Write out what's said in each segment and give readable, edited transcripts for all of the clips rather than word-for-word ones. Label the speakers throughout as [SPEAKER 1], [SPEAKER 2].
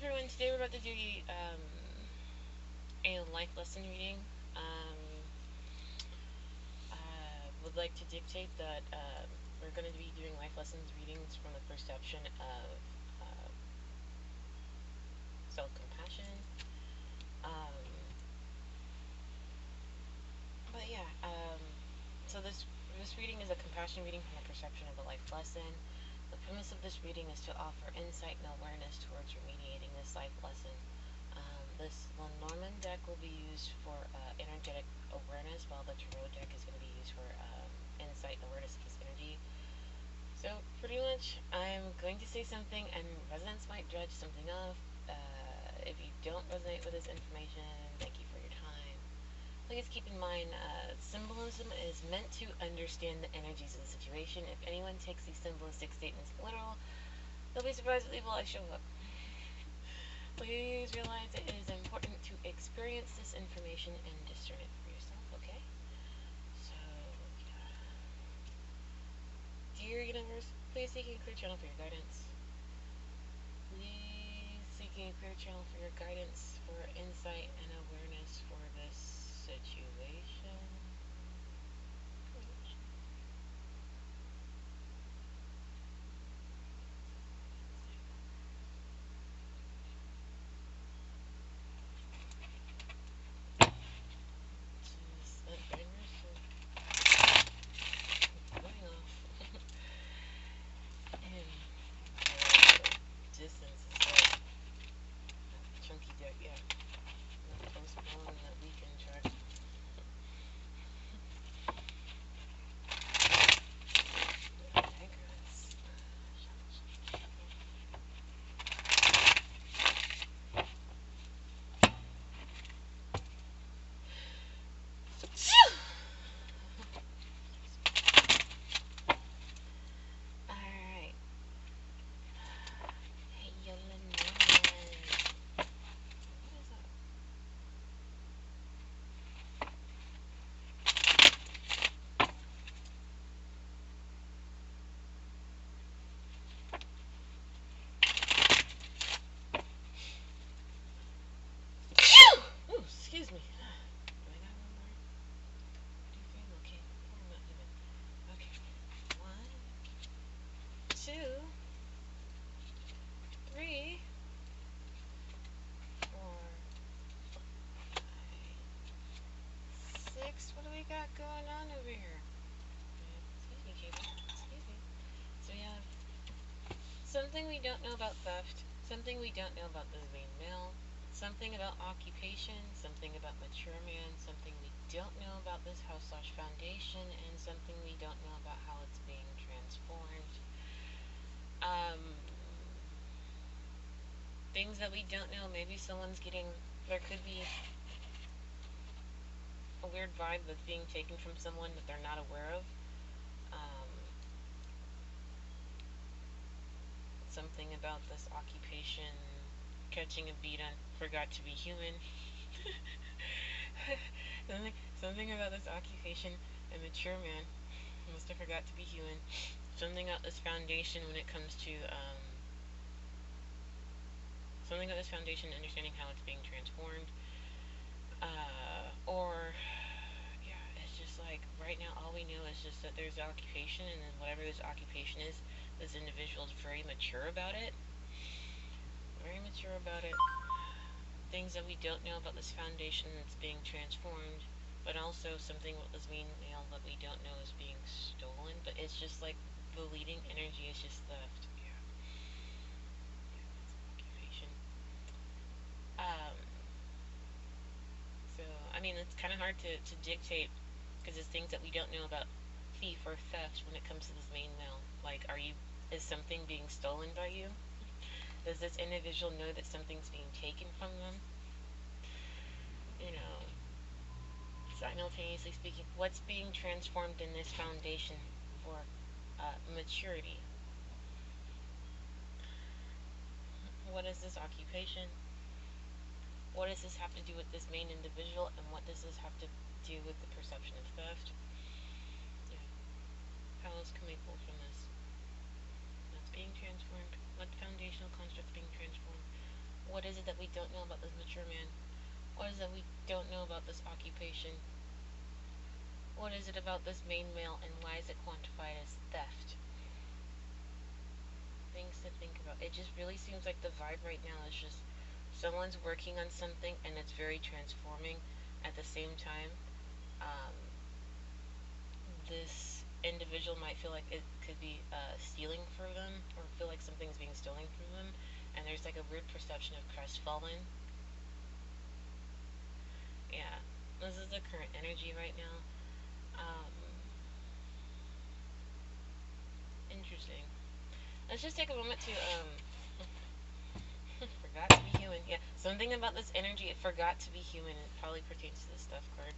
[SPEAKER 1] everyone, today we're about to do a life lesson reading. Would like to dictate that we're going to be doing life lessons readings from the perception of self-compassion. So this reading is a compassion reading from the perception of a life lesson. The premise of this reading is to offer insight and awareness towards remediating this life lesson. This lenormand deck will be used for energetic awareness, while the tarot deck is going to be used for insight and awareness of this energy. So pretty much I'm going to say something and resonance might judge something off. If you don't resonate with this information, thank you for your time. Please keep in mind, symbolism is meant to understand the energies of the situation. If anyone takes these symbolistic statements literal, they'll be surprised at the evil I show up. Please realize it is important to experience this information and discern it for yourself, okay? So, dear universe, please seek a clear channel for your guidance. Please seeking a clear channel for your guidance, for insight and awareness for this situation. Excuse me. Do I got one more? Do you feel okay? I'm not human. Okay. 1, 2, 3, 4, 5, 6. What do we got going on over here? Excuse me, Katie. Excuse me. So we have something we don't know about theft, something we don't know about the main male, something about occupation, something about mature man, something we don't know about this house/foundation, and something we don't know about how it's being transformed. Things that we don't know, maybe someone's getting, there could be a weird vibe that's being taken from someone that they're not aware of. Something about this occupation, catching a beat on forgot to be human. something about this occupation, a mature man must have forgot to be human. Something about this foundation when it comes to something about this foundation, understanding how it's being transformed. Or yeah, it's just like right now all we know is just that there's occupation, and then whatever this occupation is, this individual is very mature about it. Very mature about it. Things that we don't know about this foundation that's being transformed, but also something with this main male that we don't know is being stolen. But it's just like the leading energy is just theft. Yeah. Occupation. So I mean, it's kind of hard to dictate because it's things that we don't know about thief or theft when it comes to this main male. Like, is something being stolen by you? Does this individual know that something's being taken from them? You know, simultaneously speaking, what's being transformed in this foundation for maturity? What is this occupation? What does this have to do with this main individual, and what does this have to do with the perception of theft? Yeah. How else can we pull from this? What's being transformed? What foundational construct's being transformed? What is it that we don't know about this mature man? What is it that we don't know about this occupation? What is it about this main male, and why is it quantified as theft? Things to think about. It just really seems like the vibe right now is just someone's working on something and it's very transforming. At the same time, um, this individual might feel like it could be stealing from them, or feel like something's being stolen from them, and there's like a weird perception of crestfallen. Yeah, this is the current energy right now. Um, Interesting. Let's just take a moment to forgot to be human. Yeah, something about this energy. It forgot to be human. It probably pertains to the stuff card.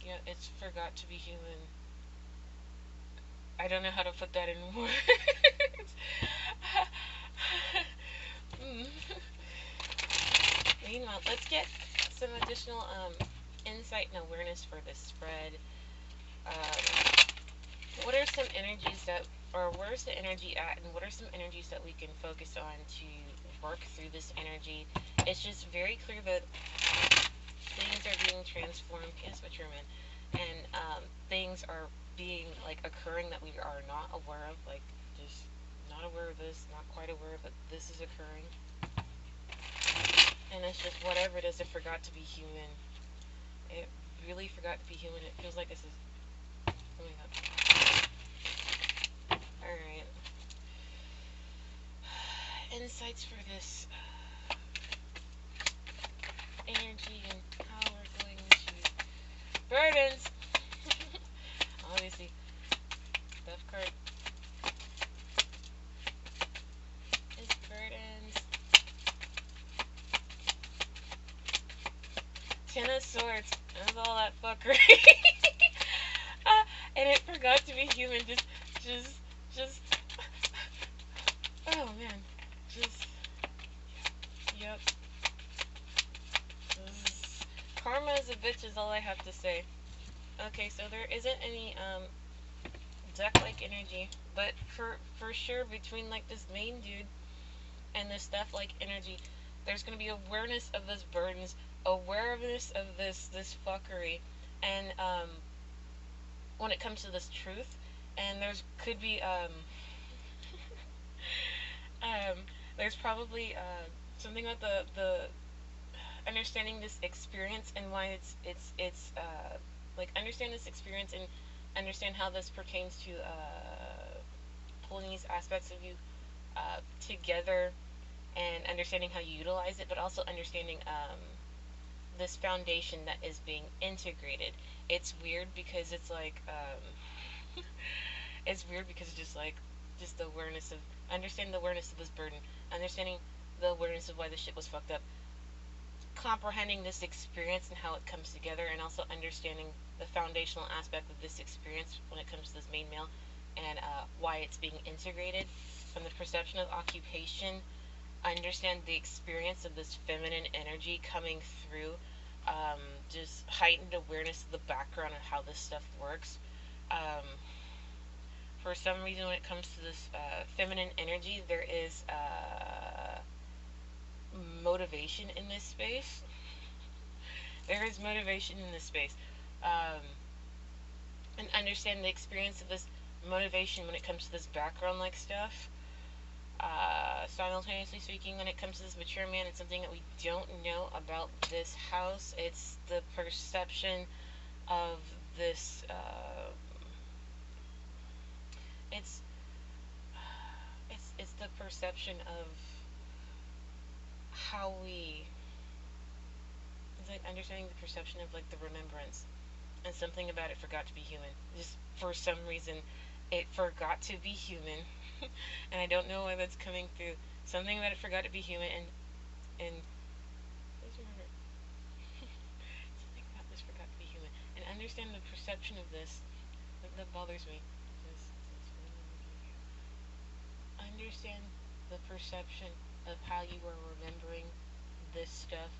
[SPEAKER 1] Yeah, it's forgot to be human. I don't know how to put that in words. Meanwhile, let's get some additional insight and awareness for this spread. What are some energies that, or where's the energy at, and what are some energies that we can focus on to work through this energy? It's just very clear that things are being transformed. Yes, mature man, and things are being like occurring that we are not aware of, like just not aware of this, not quite aware that this is occurring. And it's just whatever it is, it forgot to be human. It really forgot to be human. It feels like this is. Oh my god. Alright. Insights for this energy and how we're going to. Burdens! Obviously. Death card is burdens. Ten of Swords. That's all that fuckery. And it forgot to be human. Just. Oh man. Just. Yep. Karma is a bitch is all I have to say. Okay, so there isn't any deck-like energy, but for sure between like this main dude and this death-like energy, there's gonna be awareness of this burdens, awareness of this fuckery, and when it comes to this truth, and there's could be there's probably something about the understanding this experience and why it's like understand this experience and understand how this pertains to pulling these aspects of you together and understanding how you utilize it, but also understanding this foundation that is being integrated. It's weird because it's like it's weird because it's just the awareness of understanding the awareness of this burden, understanding the awareness of why the shit was fucked up, comprehending this experience and how it comes together, and also understanding the foundational aspect of this experience when it comes to this main male and why it's being integrated from the perception of occupation. Understand the experience of this feminine energy coming through, just heightened awareness of the background of how this stuff works. For some reason, when it comes to this feminine energy, there is motivation in this space. There is motivation in this space. And understand the experience of this motivation when it comes to this background like stuff. Simultaneously speaking, when it comes to this mature man, it's something that we don't know about this house. It's the perception of this. It's the perception of how we. It's like understanding the perception of like the remembrance, and something about it forgot to be human. Just for some reason, it forgot to be human. And I don't know why that's coming through. Something about it forgot to be human, and something about this forgot to be human, and understand the perception of this that bothers me. Understand the perception of how you are remembering this stuff.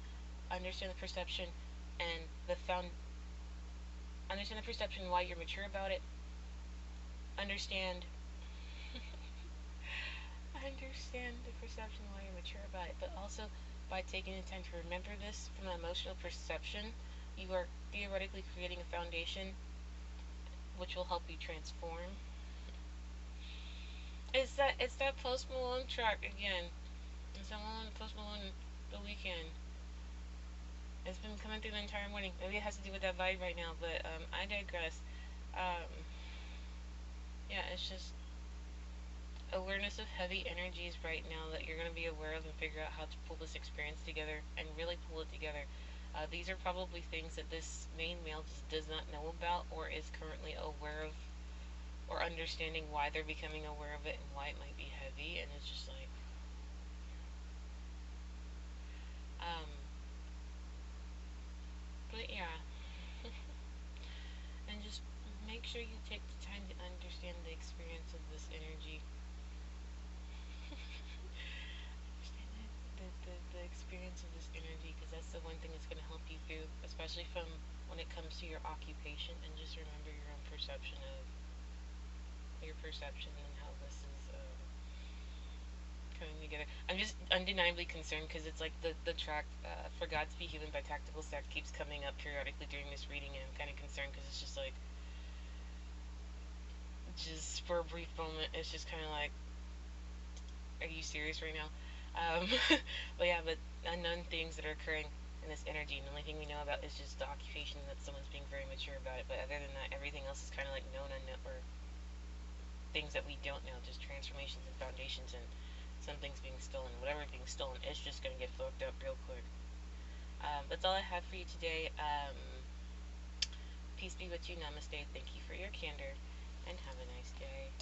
[SPEAKER 1] Understand the perception and the found. Understand the perception why you're mature about it. Understand understand the perception while you're mature about it, but also by taking the time to remember this from an emotional perception, you are theoretically creating a foundation which will help you transform. It's that Post Malone track again. It's that one Post Malone, The Weekend. It's been coming through the entire morning. Maybe it has to do with that vibe right now, but I digress. Um, yeah, it's just awareness of heavy energies right now that you're going to be aware of and figure out how to pull this experience together and really pull it together. These are probably things that this main male just does not know about or is currently aware of or understanding why they're becoming aware of it and why it might be heavy, and it's just like but yeah. And just make sure you take the time to understand the experience of this energy. The experience of this energy, because that's the one thing that's going to help you through, especially from when it comes to your occupation. And just remember your own perception of your perception and how this is coming together. I'm just undeniably concerned because it's like the track For God to Be Human by Tactical Stack keeps coming up periodically during this reading, and I'm kind of concerned because it's just like, just for a brief moment, it's just kind of like, are you serious right now? But yeah, but unknown things that are occurring in this energy, and the only thing we know about is just the occupation that someone's being very mature about it. But other than that, everything else is kind of like known unknown, or things that we don't know, just transformations and foundations, and some things being stolen. Whatever being stolen, it's just gonna get fucked up real quick. That's all I have for you today. Peace be with you. Namaste. Thank you for your candor, and have a nice day.